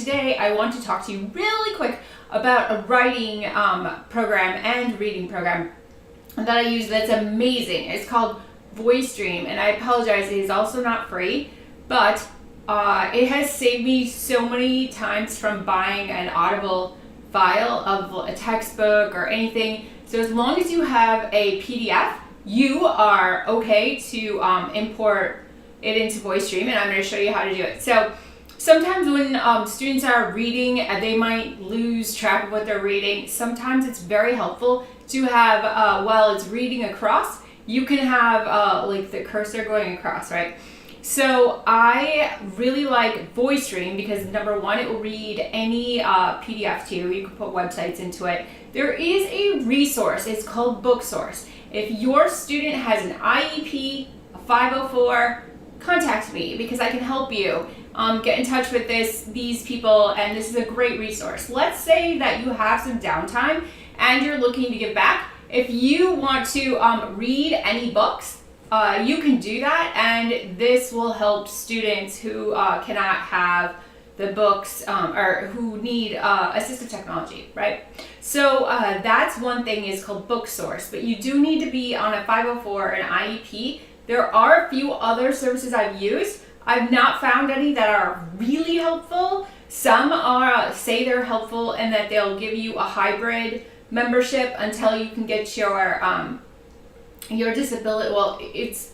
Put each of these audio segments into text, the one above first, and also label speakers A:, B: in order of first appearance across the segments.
A: Today I want to talk to you really quick about a writing program and reading program that I use that's amazing. It's called VoiceStream, and I apologize, it is also not free, but it has saved me so many times from buying an Audible file of a textbook or anything. So as long as you have a PDF, you are okay to import it into VoiceStream, and I'm going to show you how to do it. So sometimes when students are reading, they might lose track of what they're reading. Sometimes it's very helpful to have, while it's reading across, you can have like the cursor going across, right? So I really like VoiceStream because number one, it will read any PDF to you. You can put websites into it. There is a resource, it's called BookSource. If your student has an IEP, a 504, contact me because I can help you. Get in touch with these people, and this is a great resource. Let's say that you have some downtime and you're looking to give back. If you want to read any books, you can do that, and this will help students who cannot have the books or who need assistive technology, right? So that's one thing, is called BookSource, but you do need to be on a 504 and IEP. There are a few other services I've used. I've not found any that are really helpful. Some are say they're helpful and that they'll give you a hybrid membership until you can get your disability. Well, it's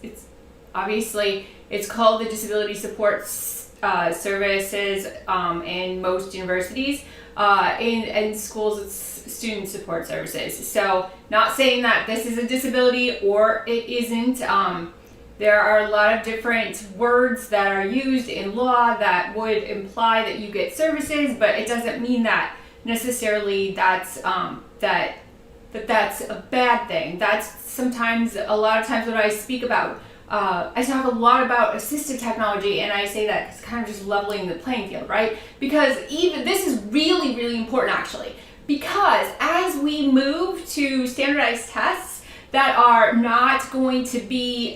A: obviously it's called the Disability Support Services in most universities. In schools, it's Student Support Services. So not saying that this is a disability or it isn't. There are a lot of different words that are used in law that would imply that you get services, but it doesn't mean that necessarily that's that's a bad thing. That's sometimes, a lot of times when I speak about, I talk a lot about assistive technology, and I say that it's kind of just leveling the playing field, right? Because even this is really, really important actually, because as we move to standardized tests that are not going to be,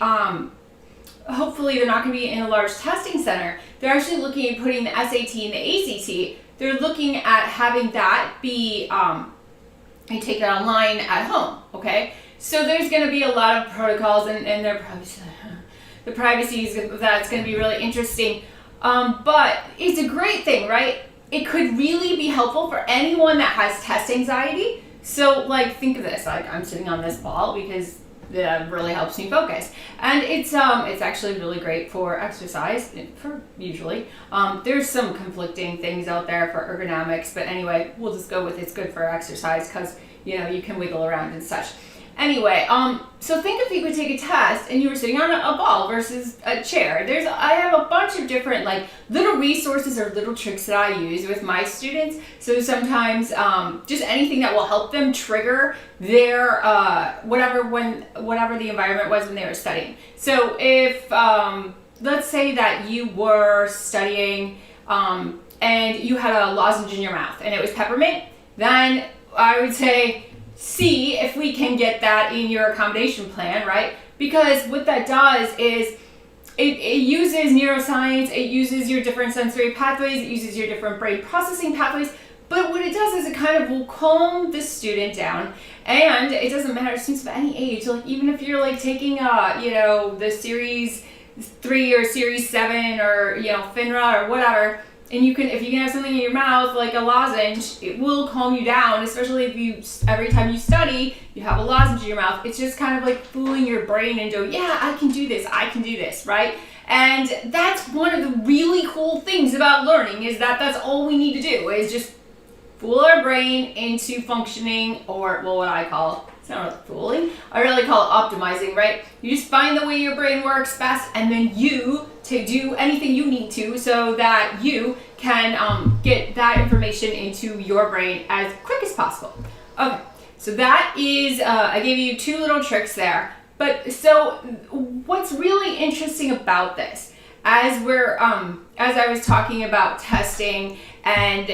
A: hopefully they're not going to be in a large testing center. They're actually looking at putting the SAT and the ACT. They're looking at having that be, you take that online at home, okay? So there's going to be a lot of protocols, and they're probably, the privacy is, that's going to be really interesting. But it's a great thing, right? It could really be helpful for anyone that has test anxiety. So like, think of this, like I'm sitting on this ball because that really helps me focus. And it's actually really great for exercise, for usually. There's some conflicting things out there for ergonomics, but anyway, we'll just go with it's good for exercise because, you know, you can wiggle around and such. Anyway, so think if you could take a test and you were sitting on a ball versus a chair. I have a bunch of different like little resources or little tricks that I use with my students. So sometimes just anything that will help them trigger their whatever the environment was when they were studying. So if let's say that you were studying and you had a lozenge in your mouth and it was peppermint, then I would say, see if we can get that in your accommodation plan, right? Because what that does is it uses neuroscience, it uses your different sensory pathways, it uses your different brain processing pathways, but what it does is it kind of will calm the student down, and it doesn't matter, students of any age, like even if you're like taking the series 3 or series 7 or FINRA or whatever, and if you can have something in your mouth like a lozenge, it will calm you down, especially if every time you study, you have a lozenge in your mouth. It's just kind of like fooling your brain into, yeah, I can do this, right? And that's one of the really cool things about learning, is that that's all we need to do, is just fool our brain into functioning, or well, what I call, it's not really fooling, I really call it optimizing, right? You just find the way your brain works best, and then you to do anything you need to so that you can get that information into your brain as quick as possible. Okay, so that is, I gave you 2 little tricks there. But so what's really interesting about this, as I was talking about testing and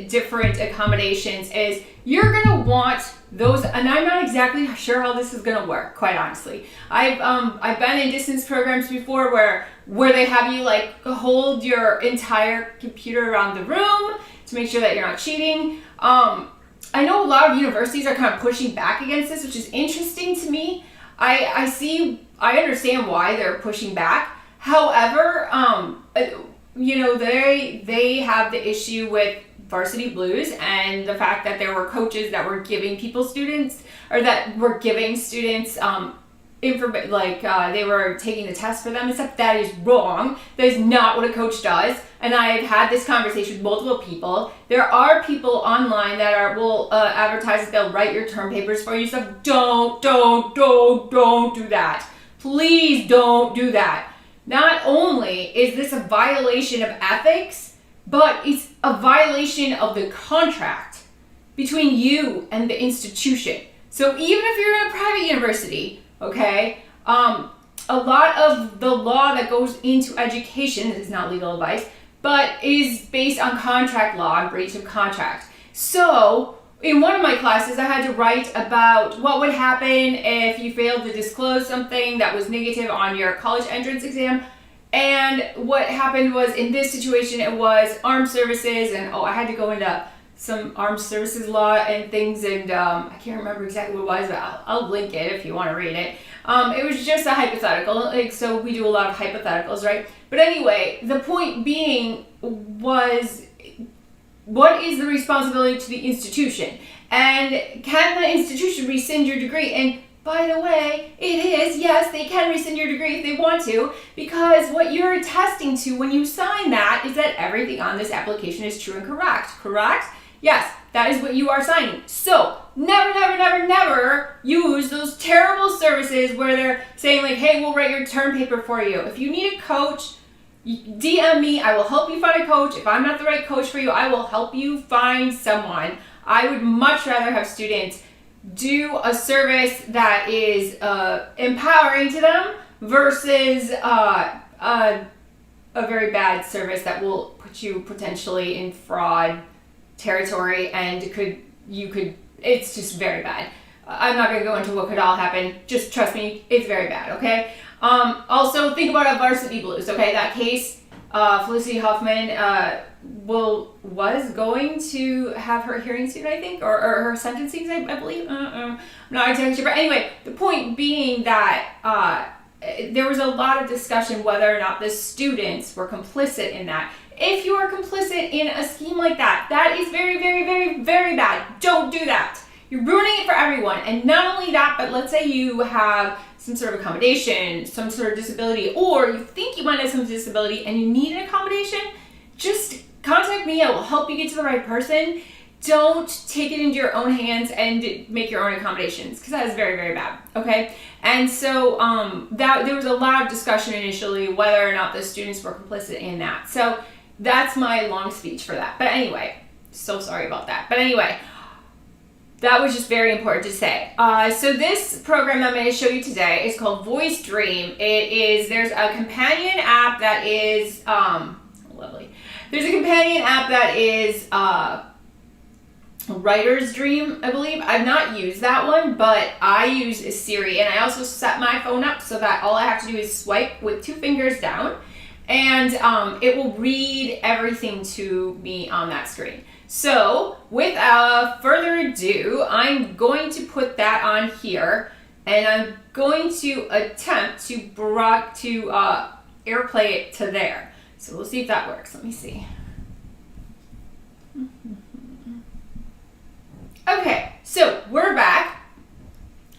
A: different accommodations is you're gonna want those, and I'm not exactly sure how this is gonna work, quite honestly. I've been in distance programs before where they have you like hold your entire computer around the room to make sure that you're not cheating. I know a lot of universities are kind of pushing back against this, which is interesting to me. I understand why they're pushing back. However, they have the issue with Varsity Blues and the fact that there were coaches that were giving students they were taking the test for them, except that is wrong. That is not what a coach does. And I've had this conversation with multiple people. There are people online that will advertise that they'll write your term papers for you. So don't do that. Please don't do that. Not only is this a violation of ethics, but it's a violation of the contract between you and the institution. So even if you're in a private university, okay, a lot of the law that goes into education, this is not legal advice, but is based on contract law and breach of contract. So in one of my classes, I had to write about what would happen if you failed to disclose something that was negative on your college entrance exam. And what happened was, in this situation, it was armed services, and I had to go into some armed services law and things, and I can't remember exactly what it was, but I'll link it if you want to read it. It was just a hypothetical, so we do a lot of hypotheticals, right? But anyway, the point being was, what is the responsibility to the institution? And can the institution rescind your degree? And by the way, it is, yes, they can rescind your degree if they want to, because what you're attesting to when you sign that is that everything on this application is true and correct? Yes, that is what you are signing. So never use those terrible services where they're saying like, hey, we'll write your term paper for you. If you need a coach, DM me, I will help you find a coach. If I'm not the right coach for you, I will help you find someone. I would much rather have students do a service that is empowering to them versus a very bad service that will put you potentially in fraud territory, and it's just very bad. I'm not going to go into what could all happen. Just trust me, it's very bad, okay? Also, think about a Varsity Blues, okay? That case, Felicity Huffman was going to have her hearing soon, I think, or her sentencing, I believe. I'm not exactly sure. But anyway, the point being that there was a lot of discussion whether or not the students were complicit in that. If you are complicit in a scheme like that, that is very, very, very, very bad. Don't do that. You're ruining it for everyone. And not only that, but let's say you have some sort of accommodation, some sort of disability, or you think you might have some disability and you need an accommodation, just contact me. I will help you get to the right person. Don't take it into your own hands and make your own accommodations, because that is very, very bad, okay? And so there was a lot of discussion initially whether or not the students were complicit in that. So that's my long speech for that. But anyway, so sorry about that. But anyway, that was just very important to say. So this program I'm going to show you today is called Voice Dream. There's a companion app that is, lovely. There's a companion app that is Writer's Dream, I believe. I've not used that one, but I use Siri, and I also set my phone up so that all I have to do is swipe with 2 fingers down, and it will read everything to me on that screen. So without further ado, I'm going to put that on here, and I'm going to attempt to airplay it to there. So we'll see if that works. Let me see. Okay, so we're back,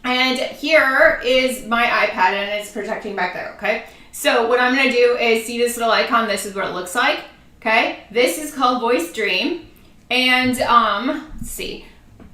A: and here is my iPad, and it's projecting back there, okay? So what I'm going to do is see this little icon. This is what it looks like, okay? This is called Voice Dream, and let's see,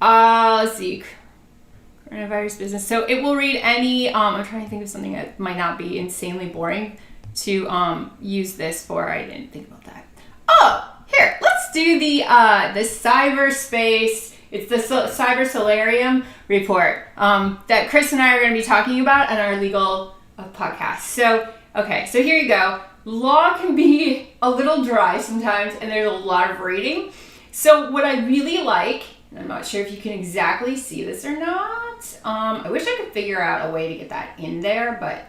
A: coronavirus business. So it will read any, I'm trying to think of something that might not be insanely boring to use this for. I didn't think about that. Oh, here, let's do the cyberspace. It's the Cyber Solarium report that Chris and I are going to be talking about on our legal podcast. So, okay, so here you go. law can be a little dry sometimes, and there's a lot of reading. So what I really like, and I'm not sure if you can exactly see this or not, I wish I could figure out a way to get that in there, but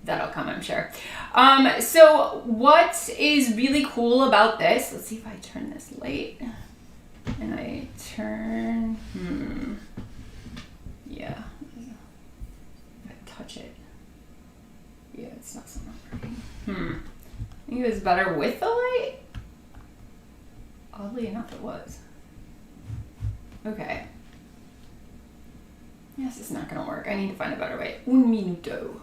A: that'll come, I'm sure. So what is really cool about this, let's see if I turn this light, and I turn, yeah, if I touch it, yeah, it's not so working. I think it was better with the light. Oddly enough, it was. Okay. Yes, it's not gonna work. I need to find a better way. Un minuto.